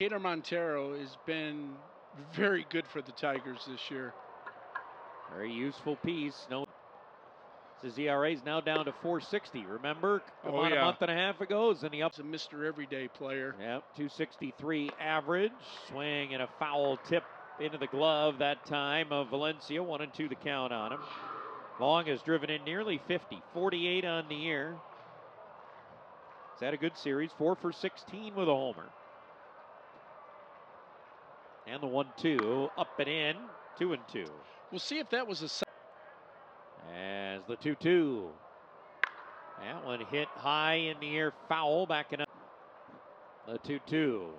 Gator Montero has been very good for the Tigers this year. Very useful piece. No, his ERA is now down to 4.60. Remember, about a month and a half ago, is in the up. He's a Mr. Everyday player. Yep, 263 average. Swing and a foul tip into the glove that time of Valencia. 1-2 the count on him. Long has driven in nearly 50, 48 on the year. He's had a good series, 4 for 16 with a homer. And the 1-2 up and in, 2-2. We'll see if that was a. As the 2-2. That one hit high in the air, foul, backing up. The 2-2.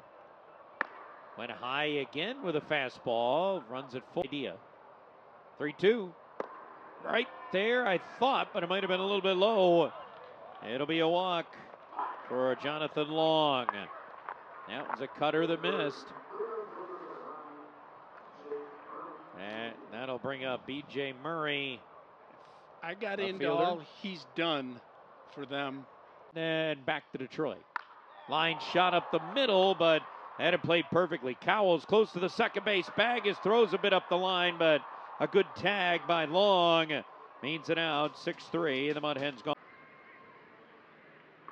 Went high again with a fastball, runs it full. Idea. 3-2. Right there, I thought, but it might have been a little bit low. It'll be a walk for Jonathan Long. That was a cutter that missed. And that'll bring up B.J. Murray. I got into all he's done for them. And back to Detroit. Line shot up the middle, but that had played perfectly. Cowles close to the second base bag. His throws a bit up the line, but a good tag by Long means an out. 6-3, the Mud Hens gone.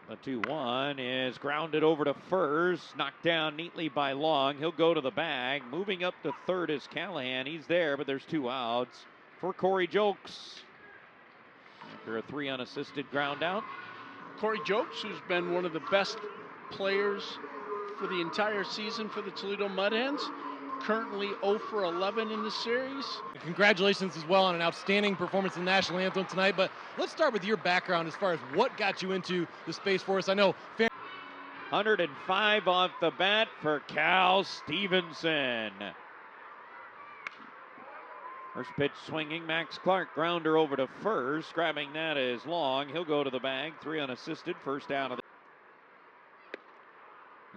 The 2-1 is grounded over to first, knocked down neatly by Long. He'll go to the bag. Moving up to third is Callahan. He's there, but there's 2 outs for Corey Jokes. After a 3 unassisted ground out. Corey Jokes, who's been one of the best players for the entire season for the Toledo Mud Hens, currently 0 for 11 in the series. Congratulations as well on an outstanding performance in the National Anthem tonight, but let's start with your background as far as what got you into the Space Force. I know 105 off the bat for Cal Stevenson. First pitch swinging, Max Clark, grounder over to first. Grabbing that is Long. He'll go to the bag, 3 unassisted, first down of the.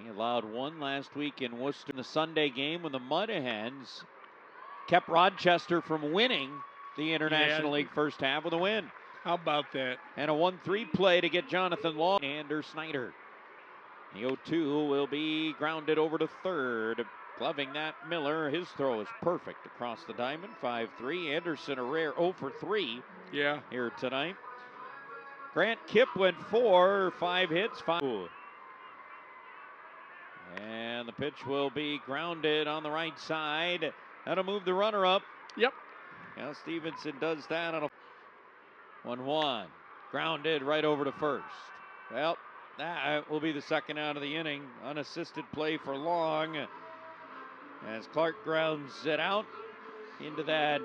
He allowed 1 last week in Worcester in the Sunday game when the Mud Hens kept Rochester from winning the International League first half with a win. How about that? And a 1-3 play to get Jonathan Long. Anders Snyder. The 0-2 will be grounded over to third. Gloving that, Miller. His throw is perfect across the diamond. 5-3. Anderson a rare 0 for 3 here tonight. Grant Kipp went 4, 5 hits, 5. And the pitch will be grounded on the right side. That'll move the runner up. Yep. Now Stevenson does that on a 1-1. Grounded right over to first. Well, that will be the second out of the inning. Unassisted play for Long. As Clark grounds it out into that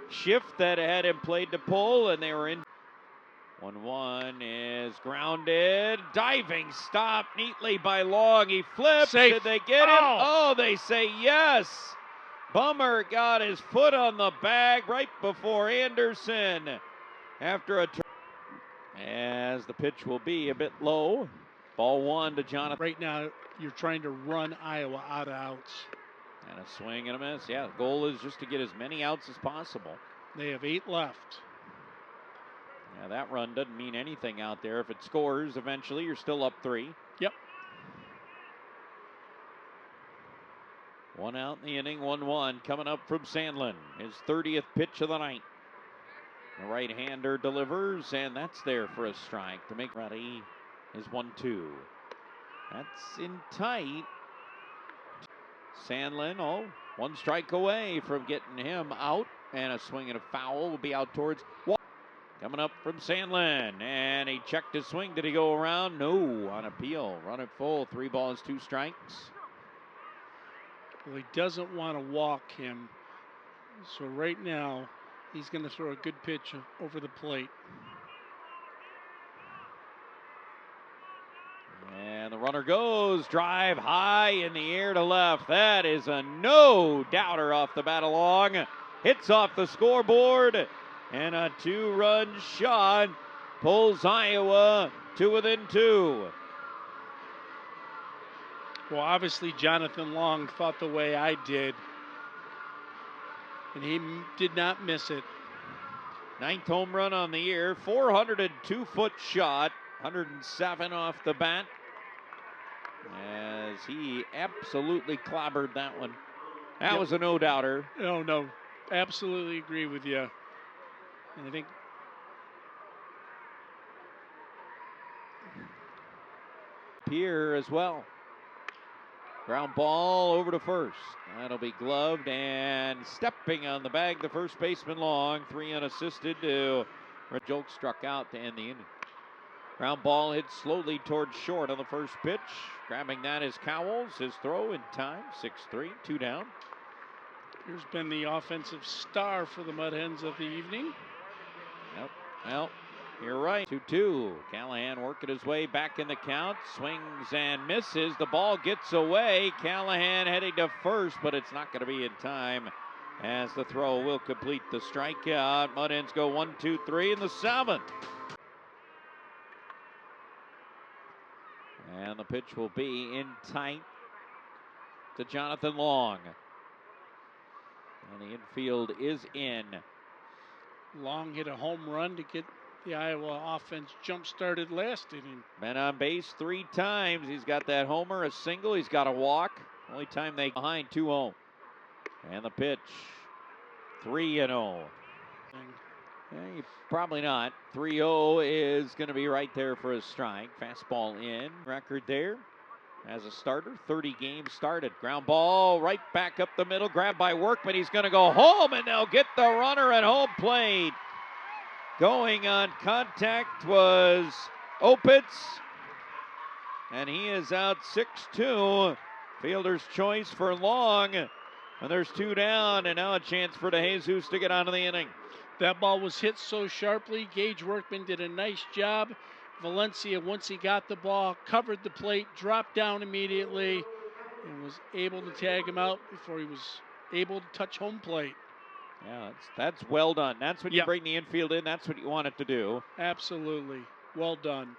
shift that had him played to pull, and they were in. 1-1 is grounded. Diving stop neatly by Long. He flips. Safe. Did they get him? Oh, they say yes. Bummer got his foot on the bag right before Anderson. After a as the pitch will be a bit low. Ball 1 to Jonathan. Right now, you're trying to run Iowa out of outs. And a swing and a miss. Yeah, the goal is just to get as many outs as possible. They have 8 left. Yeah, that run doesn't mean anything out there. If it scores, eventually you're still up 3. Yep. 1 out in the inning, 1-1 coming up from Sandlin. His 30th pitch of the night. The right-hander delivers, and that's there for a strike to make ready. Is 1-2. That's in tight. Sandlin, 1 strike away from getting him out, and a swing and a foul will be out towards. Coming up from Sandlin, and he checked his swing. Did he go around? No, on appeal. Run it full, 3 balls, 2 strikes. Well, he doesn't want to walk him, so right now he's going to throw a good pitch over the plate. And the runner goes, drive high in the air to left. That is a no-doubter off the bat along. Hits off the scoreboard, and a 2-run shot pulls Iowa to within 2. Well, obviously Jonathan Long thought the way I did, and he did not miss it. 9th home run on the year, 402-foot shot, 107 off the bat. As as he absolutely clobbered that one. That Yep. was a no-doubter. No, absolutely agree with you. And I think Pierre as well. Ground ball over to first. That'll be gloved and stepping on the bag, the first baseman Long. 3 unassisted to Jolk struck out to end the inning. Ground ball hit slowly towards short on the first pitch. Grabbing that is Cowles. His throw in time. 6-3, 2 down. here's been the offensive star for the Mud Hens of the evening. Yep. Well, you're right. 2-2. Callahan working his way back in the count. Swings and misses. The ball gets away. Callahan heading to first, but it's not going to be in time as the throw will complete the strikeout. Mud Hens go 1, 2, 3 in the 7th. And the pitch will be in tight to Jonathan Long. And the infield is in. Long hit a home run to get the Iowa offense jump-started last inning. Been on base 3 times. He's got that homer, a single. He's got a walk. Only time they behind 2-0. And the pitch, 3-0. Probably not. 3-0 is going to be right there for a strike. Fastball in. Record there as a starter. 30 games started. Ground ball right back up the middle. Grabbed by Workman. He's going to go home, and they'll get the runner at home plate. Going on contact was Opitz, and he is out 6-2. Fielder's choice for Long. And there's 2 down, and now a chance for DeJesus to get onto the inning. That ball was hit so sharply. Gage Workman did a nice job. Valencia, once he got the ball, covered the plate, dropped down immediately, and was able to tag him out before he was able to touch home plate. Yeah, that's well done. That's when you Yep. bring the infield in. That's what you want it to do. Absolutely. Well done.